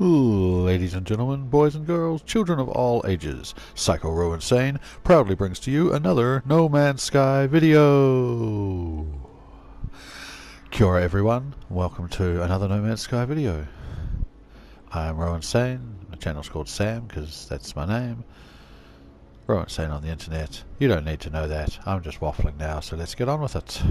Ladies and gentlemen, boys and girls, children of all ages, Psycho Rowan Sane proudly brings to you another No Man's Sky video. Kia ora everyone, welcome to another No Man's Sky video. I'm Rowan Sane, the channel's called Sam because that's my name. Rowan Sane on the internet, you don't need to know that, I'm just waffling now, so let's get on with it.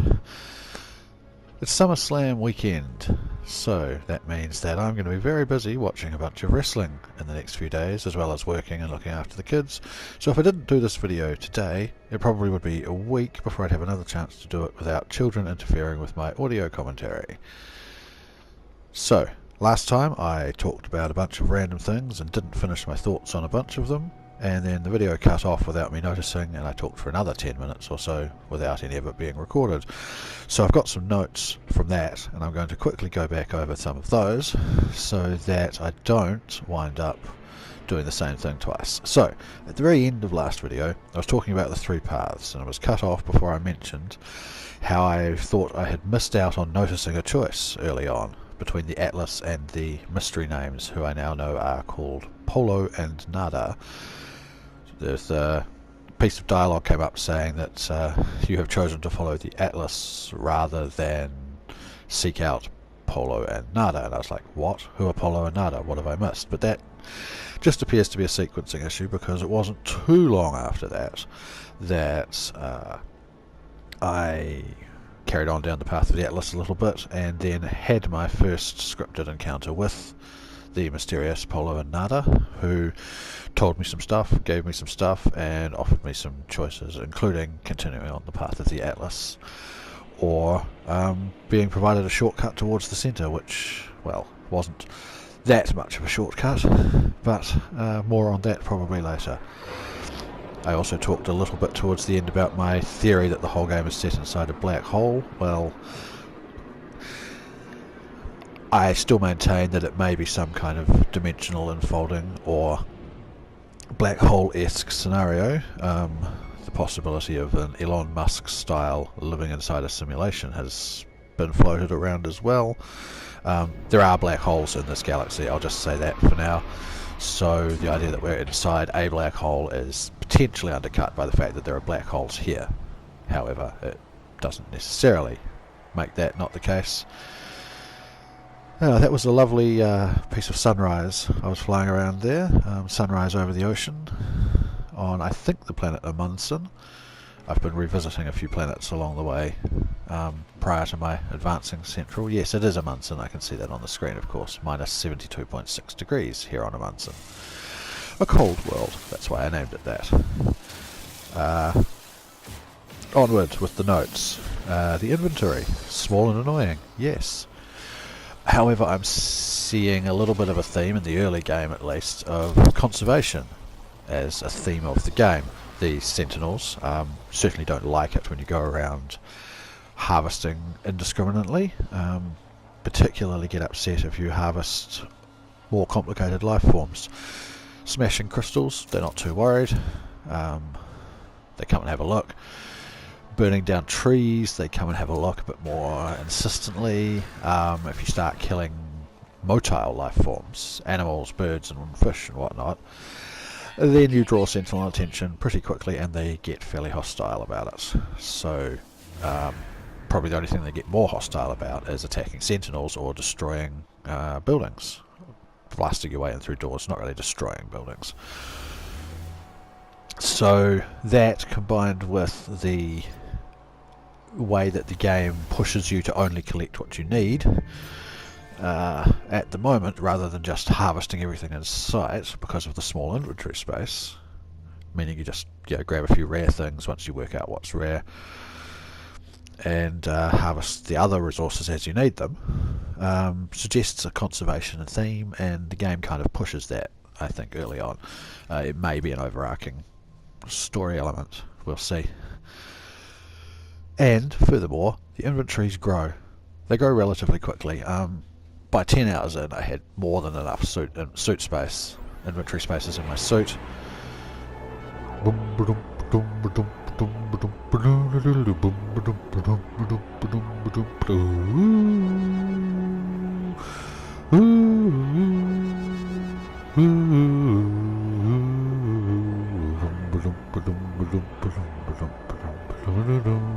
It's SummerSlam weekend, so that means that I'm going to be very busy watching a bunch of wrestling in the next few days, as well as working and looking after the kids. So if I didn't do this video today, it probably would be a week before I'd have another chance to do it without children interfering with my audio commentary. So, last time I talked about a bunch of random things and didn't finish my thoughts on a bunch of them, and then the video cut off without me noticing, and I talked for another 10 minutes or so without any of it being recorded. So I've got some notes from that, and I'm going to quickly go back over some of those so that I don't wind up doing the same thing twice. So, at the very end of last video, I was talking about the three paths, and I was cut off before I mentioned how I thought I had missed out on noticing a choice early on between the Atlas and the mystery names, who I now know are called Polo and Nada. There's a piece of dialogue came up saying that you have chosen to follow the Atlas rather than seek out Polo and Nada, and I was like, what? Who are Polo and Nada? What have I missed? But that just appears to be a sequencing issue, because it wasn't too long after that I carried on down the path of the Atlas a little bit, and then had my first scripted encounter with the mysterious Polo and Nada, who told me some stuff, gave me some stuff, and offered me some choices, including continuing on the path of the Atlas, or being provided a shortcut towards the centre, which, well, wasn't that much of a shortcut, but more on that probably later. I also talked a little bit towards the end about my theory that the whole game is set inside a black hole. Well, I still maintain that it may be some kind of dimensional unfolding or black hole-esque scenario. The possibility of an Elon Musk style living inside a simulation has been floated around as well. There are black holes in this galaxy, I'll just say that for now. So the idea that we're inside a black hole is potentially undercut by the fact that there are black holes here. However, it doesn't necessarily make that not the case. That was a lovely piece of sunrise. I was flying around there, sunrise over the ocean on, I think, the planet Amundsen. I've been revisiting a few planets along the way prior to my advancing central. Yes, it is Amundsen, I can see that on the screen, of course, minus 72.6 degrees here on Amundsen. A cold world, that's why I named it that. Onward with the notes. The inventory, small and annoying, yes. However, I'm seeing a little bit of a theme, in the early game at least, of conservation as a theme of the game. The Sentinels certainly don't like it when you go around harvesting indiscriminately, particularly get upset if you harvest more complicated life forms. Smashing crystals, they're not too worried, they come and have a look. Burning down trees, they come and have a look a bit more insistently. If you start killing motile life forms, animals, birds and fish and whatnot, then you draw sentinel attention pretty quickly and they get fairly hostile about it. So probably the only thing they get more hostile about is attacking sentinels or destroying buildings. Blasting your way in through doors, not really destroying buildings. So that, combined with the way that the game pushes you to only collect what you need at the moment, rather than just harvesting everything in sight because of the small inventory space, meaning you just grab a few rare things once you work out what's rare and harvest the other resources as you need them, suggests a conservation theme, and the game kind of pushes that, I think, early on. It may be an overarching story element, we'll see. And furthermore, the inventories grow. They grow relatively quickly. By 10 hours in, I had more than enough suit space, inventory spaces in my suit.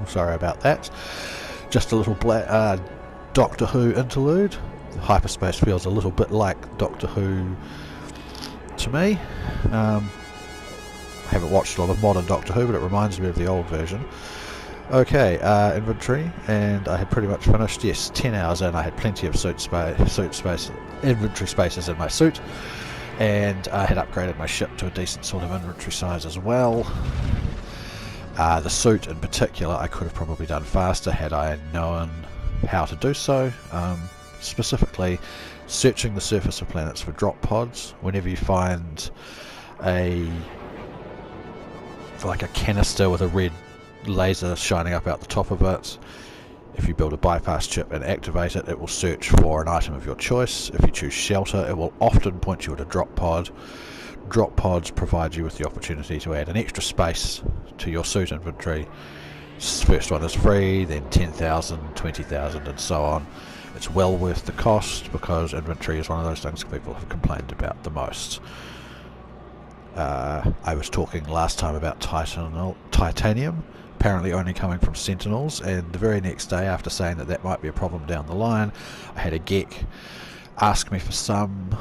Sorry about that. Just a little Doctor Who interlude. Hyperspace feels a little bit like Doctor Who to me. I haven't watched a lot of modern Doctor Who, but it reminds me of the old version. Okay, inventory, and I had pretty much finished. Yes, 10 hours in, I had plenty of suit space, inventory spaces in my suit, and I had upgraded my ship to a decent sort of inventory size as well. The suit in particular I could have probably done faster had I known how to do so. Specifically, searching the surface of planets for drop pods. Whenever you find a canister with a red laser shining up out the top of it, if you build a bypass chip and activate it, it will search for an item of your choice. If you choose shelter, it will often point you at a drop pod. Drop pods provide you with the opportunity to add an extra space to your suit inventory. First one is free, then 10,000, 20,000 and so on. It's well worth the cost because inventory is one of those things people have complained about the most. I was talking last time about titanium, apparently only coming from Sentinels, and the very next day after saying that might be a problem down the line, I had a geek ask me for some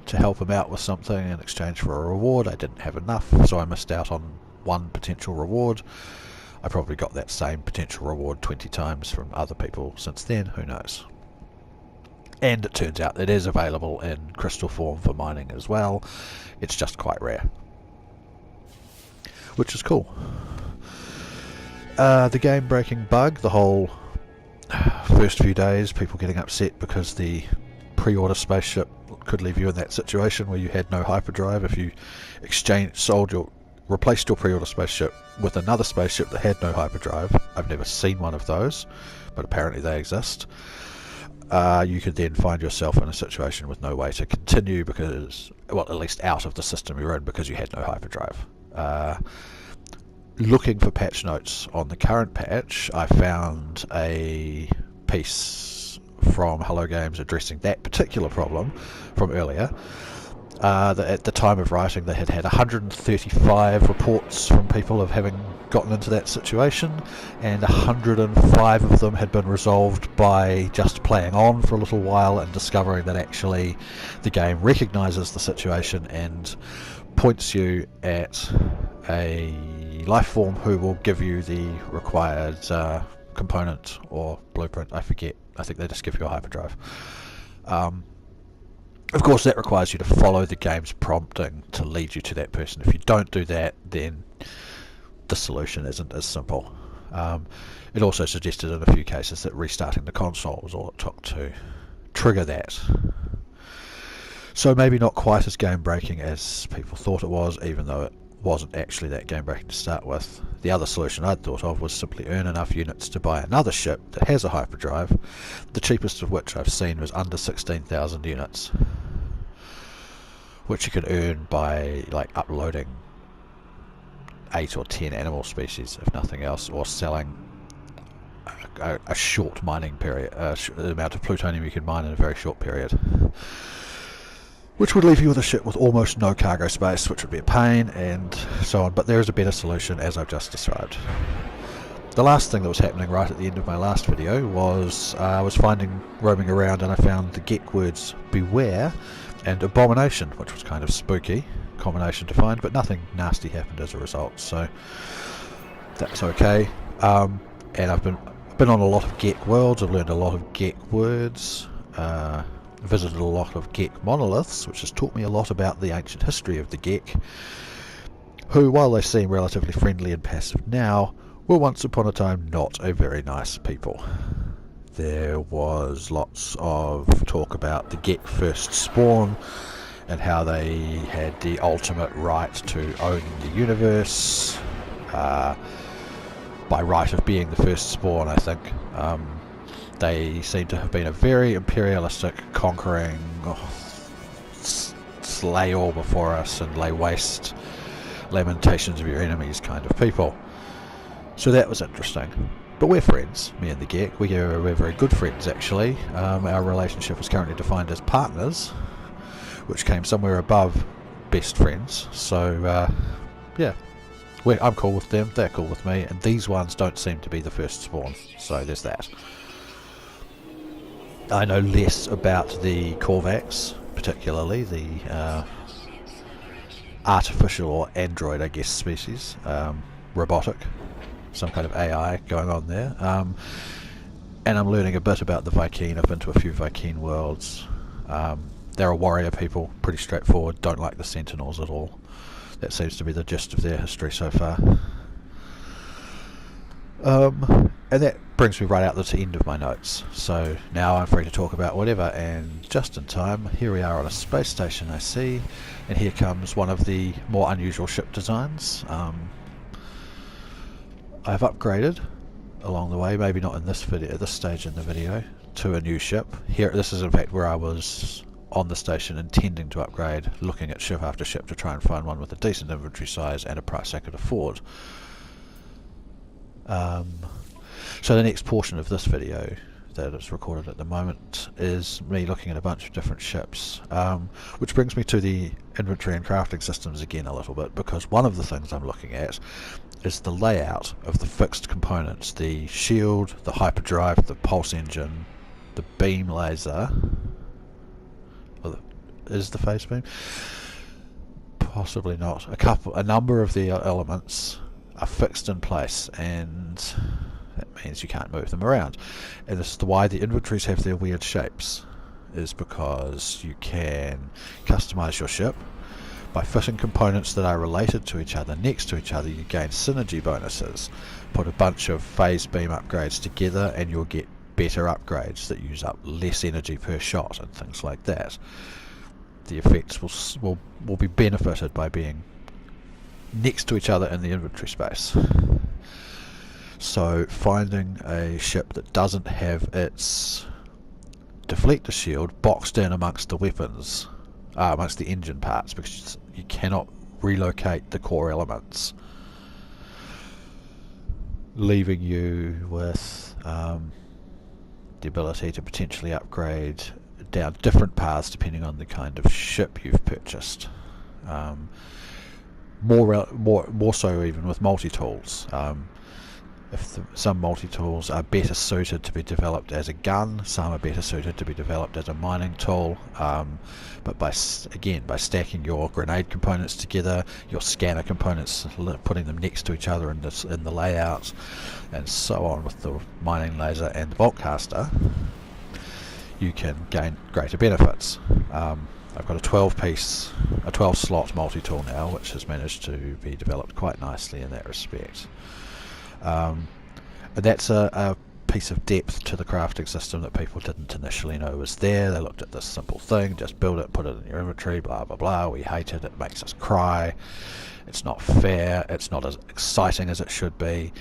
to help him out with something in exchange for a reward. I didn't have enough, so I missed out on one potential reward. I probably got that same potential reward 20 times from other people since then, who knows. And it turns out it is available in crystal form for mining as well. It's just quite rare, which is cool. The game-breaking bug, the whole first few days, people getting upset because the pre-order spaceship could leave you in that situation where you had no hyperdrive. If you replaced your pre-order spaceship with another spaceship that had no hyperdrive, I've never seen one of those, but apparently they exist. You could then find yourself in a situation with no way to continue because, well, at least out of the system you're in because you had no hyperdrive. Looking for patch notes on the current patch, I found a piece from Hello Games addressing that particular problem from earlier. At the time of writing, they had 135 reports from people of having gotten into that situation, and 105 of them had been resolved by just playing on for a little while and discovering that actually the game recognises the situation and points you at a life form who will give you the required component or blueprint. I forget. I think they just give you a hyperdrive. Of course, that requires you to follow the game's prompting to lead you to that person. If you don't do that, then the solution isn't as simple. It also suggested in a few cases that restarting the console was all it took to trigger that. So maybe not quite as game-breaking as people thought it was, even though it wasn't actually that game-breaking to start with. The other solution I'd thought of was simply earn enough units to buy another ship that has a hyperdrive, the cheapest of which I've seen was under 16,000 units, which you could earn by uploading 8 or 10 animal species, if nothing else, or selling a short mining period, the amount of plutonium you can mine in a very short period, which would leave you with a ship with almost no cargo space, which would be a pain, and so on. But there is a better solution, as I've just described. The last thing that was happening right at the end of my last video was I was roaming around, and I found the geek words beware and abomination, which was kind of spooky combination to find, but nothing nasty happened as a result, so that's okay. And I've been on a lot of geek worlds. I've learned a lot of geek words, visited a lot of geek monoliths, which has taught me a lot about the ancient history of the geek, who, while they seem relatively friendly and passive now, were once upon a time not a very nice people. There was lots of talk about the geek first spawn and how they had the ultimate right to own the universe, by right of being the first spawn, I think. They seem to have been a very imperialistic, conquering, slay all before us and lay waste, lamentations of your enemies kind of people. So that was interesting. But we're friends, me and the geek. We're very good friends, actually. Our relationship is currently defined as partners, which came somewhere above best friends. So yeah, I'm cool with them, they're cool with me, and these ones don't seem to be the first spawn, so there's that. I know less about the Korvax, particularly the artificial or android, I guess, species, robotic, some kind of AI going on there. And I'm learning a bit about the Vy'keen. I've been to a few Vy'keen worlds. They're a warrior people, pretty straightforward, don't like the Sentinels at all. That seems to be the gist of their history so far. And that brings me right out to the end of my notes. So now I'm free to talk about whatever, and just in time, here we are on a space station, I see, and here comes one of the more unusual ship designs. I've upgraded along the way, maybe not in this video, at this stage in the video, to a new ship. Here, this is in fact where I was on the station intending to upgrade, looking at ship after ship to try and find one with a decent inventory size and a price I could afford. So the next portion of this video that is recorded at the moment is me looking at a bunch of different ships, which brings me to the inventory and crafting systems again a little bit, because one of the things I'm looking at is the layout of the fixed components: the shield, the hyperdrive, the pulse engine, the beam laser. Is the phase beam? Possibly not. A number of the elements are fixed in place, and that means you can't move them around. And this is why the inventories have their weird shapes, is because you can customize your ship by fitting components that are related to each other next to each other. You gain synergy bonuses. Put a bunch of phase beam upgrades together and you'll get better upgrades that use up less energy per shot and things like that. The effects will be benefited by being next to each other in the inventory space. So finding a ship that doesn't have its deflector shield boxed in amongst the weapons, amongst the engine parts, because you cannot relocate the core elements, leaving you with the ability to potentially upgrade down different paths depending on the kind of ship you've purchased. More so even with multi-tools. Some multi-tools are better suited to be developed as a gun, some are better suited to be developed as a mining tool, but by stacking your grenade components together, your scanner components, putting them next to each other in the layout, and so on with the mining laser and the bolt caster, you can gain greater benefits. I've got a 12 slot multi-tool now, which has managed to be developed quite nicely in that respect. And that's a piece of depth to the crafting system that people didn't initially know was there. They looked at this simple thing, just build it, put it in your inventory, blah blah blah, we hate it, it makes us cry, it's not fair, it's not as exciting as it should be.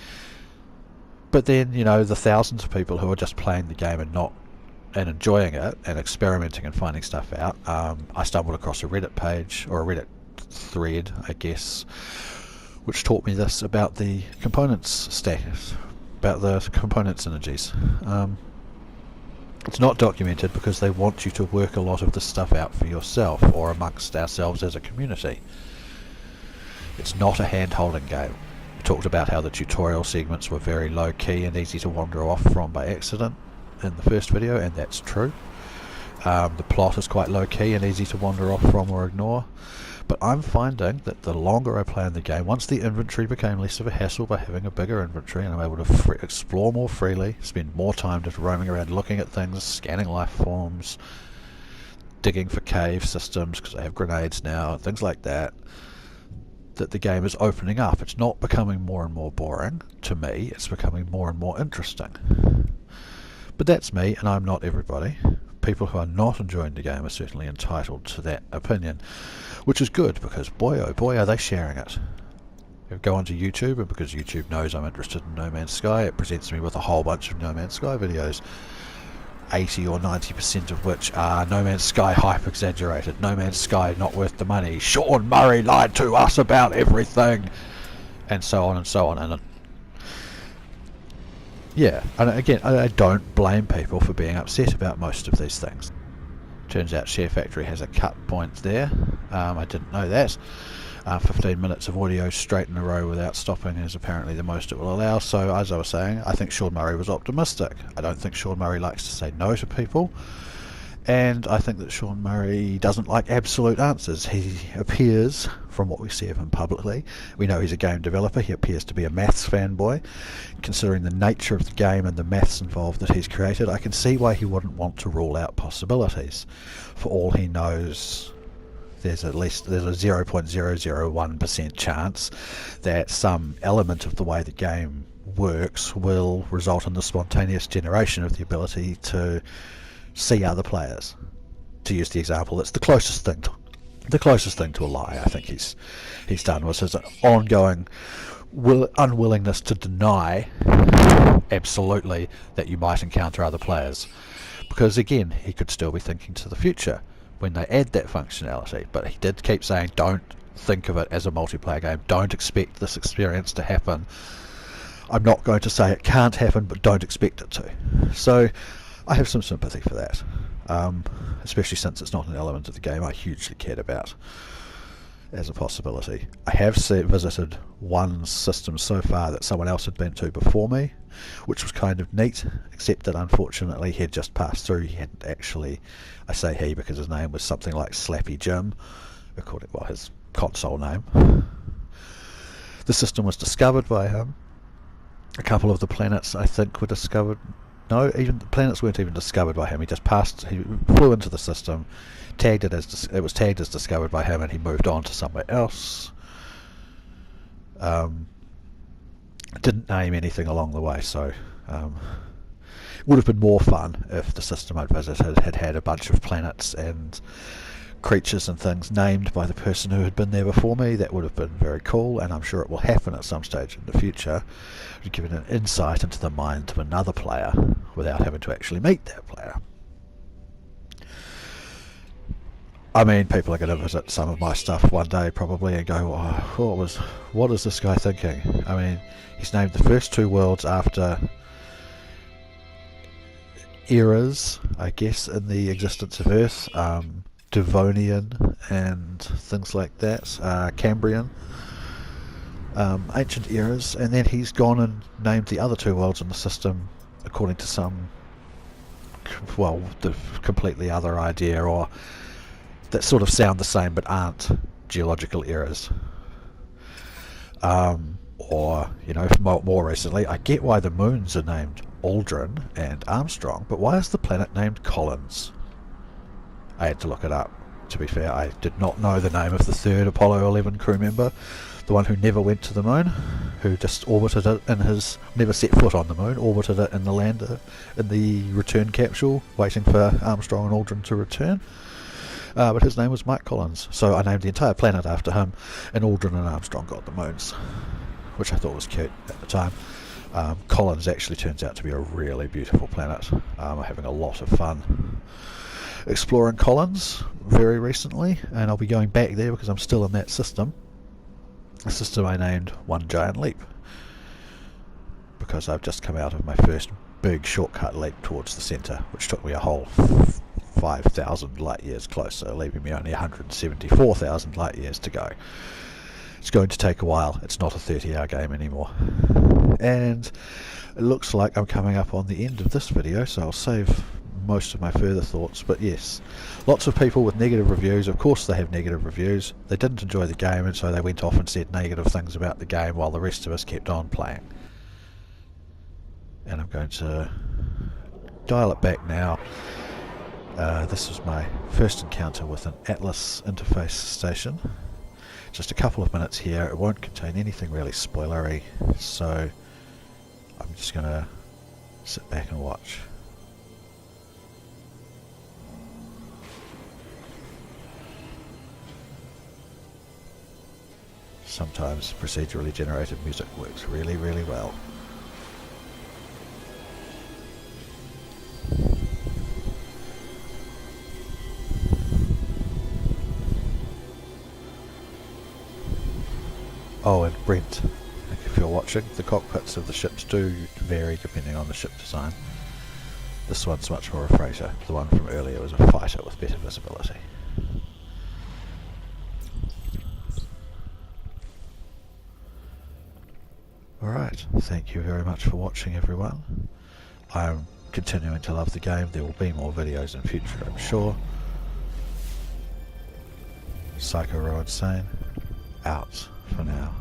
But then, you know, the thousands of people who are just playing the game and enjoying it and experimenting and finding stuff out. I stumbled across a Reddit page, or a Reddit thread, I guess, which taught me this about the components status, about the component synergies. It's not documented because they want you to work a lot of this stuff out for yourself or amongst ourselves as a community. It's not a hand-holding game. We talked about how the tutorial segments were very low-key and easy to wander off from by accident in the first video, and that's true. The plot is quite low-key and easy to wander off from or ignore. But I'm finding that the longer I play in the game, once the inventory became less of a hassle by having a bigger inventory and I'm able to explore more freely, spend more time just roaming around looking at things, scanning life forms, digging for cave systems because I have grenades now, things like that, that the game is opening up. It's not becoming more and more boring to me, it's becoming more and more interesting. But that's me, and I'm not everybody. People who are not enjoying the game are certainly entitled to that opinion, which is good, because boy oh boy are they sharing it. I go onto YouTube, and because YouTube knows I'm interested in No Man's Sky, it presents me with a whole bunch of No Man's Sky videos, 80 or 90% of which are No Man's Sky hype exaggerated, No Man's Sky not worth the money, Sean Murray lied to us about everything, and so on and so on. And yeah, and again, I don't blame people for being upset about most of these things. Turns out SHAREfactory has a cut point there. I didn't know that. 15 minutes of audio straight in a row without stopping is apparently the most it will allow. So as I was saying, I think Sean Murray was optimistic. I don't think Sean Murray likes to say no to people, and I think that Sean Murray doesn't like absolute answers. He appears, from what we see of him publicly, we know he's a game developer, he appears to be a maths fanboy. Considering the nature of the game and the maths involved that he's created, I can see why he wouldn't want to rule out possibilities. For all he knows, there's a 0.001% chance that some element of the way the game works will result in the spontaneous generation of the ability to see other players. To use the example, that's the closest thing to a lie I think he's done, was his ongoing unwillingness to deny absolutely that you might encounter other players, because again, he could still be thinking to the future when they add that functionality. But he did keep saying, don't think of it as a multiplayer game, don't expect this experience to happen. I'm not going to say it can't happen, but don't expect it to. So I have some sympathy for that, especially since it's not an element of the game I hugely cared about as a possibility. I have visited one system so far that someone else had been to before me, which was kind of neat, except that unfortunately he had just passed through. He hadn't actually, I say he because his name was something like Slappy Jim, according to his console name. The system was discovered by him. A couple of the planets, I think, were discovered. No, even the planets weren't even discovered by him. He flew into the system, tagged it as it was tagged as discovered by him, and he moved on to somewhere else. Didn't name anything along the way, so it would have been more fun if the system I'd visited had had a bunch of planets and creatures and things named by the person who had been there before me. That would have been very cool, and I'm sure it will happen at some stage in the future, giving an insight into the mind of another player without having to actually meet that player. I mean, people are going to visit some of my stuff one day probably and go, oh, what is this guy thinking? I mean, he's named the first two worlds after eras, I guess, in the existence of Earth. Devonian and things like that, Cambrian, ancient eras, and then he's gone and named the other two worlds in the system according to some, well, the completely other idea, or that sort of sound the same but aren't geological eras. Or, you know, more recently, I get why the moons are named Aldrin and Armstrong, but why is the planet named Collins? I had to look it up. To be fair, I did not know the name of the third Apollo 11 crew member, the one who never went to the moon, who just orbited it in his, never set foot on the moon, orbited it in the lander, in the return capsule, waiting for Armstrong and Aldrin to return. But his name was Mike Collins, so I named the entire planet after him, and Aldrin and Armstrong got the moons, which I thought was cute at the time. Collins actually turns out to be a really beautiful planet. I'm having a lot of fun exploring Collins very recently, and I'll be going back there because I'm still in that system. A system I named One Giant Leap, because I've just come out of my first big shortcut leap towards the centre, which took me a whole 5,000 light years closer, leaving me only 174,000 light years to go. It's going to take a while. It's not a 30-hour game anymore. And it looks like I'm coming up on the end of this video, so I'll save most of my further thoughts. But yes, lots of people with negative reviews. Of course they have negative reviews. They didn't enjoy the game, and so they went off and said negative things about the game while the rest of us kept on playing. And I'm going to dial it back now. This was my first encounter with an Atlas interface station. Just a couple of minutes here. It won't contain anything really spoilery, so I'm just going to sit back and watch. Sometimes procedurally generated music works really, really well. Oh, and Brent, if you're watching, the cockpits of the ships do vary depending on the ship design. This one's much more a freighter. The one from earlier was a fighter with better visibility. Alright, thank you very much for watching, everyone. I'm continuing to love the game. There will be more videos in future, I'm sure. Psycho Rowan saying, out for now.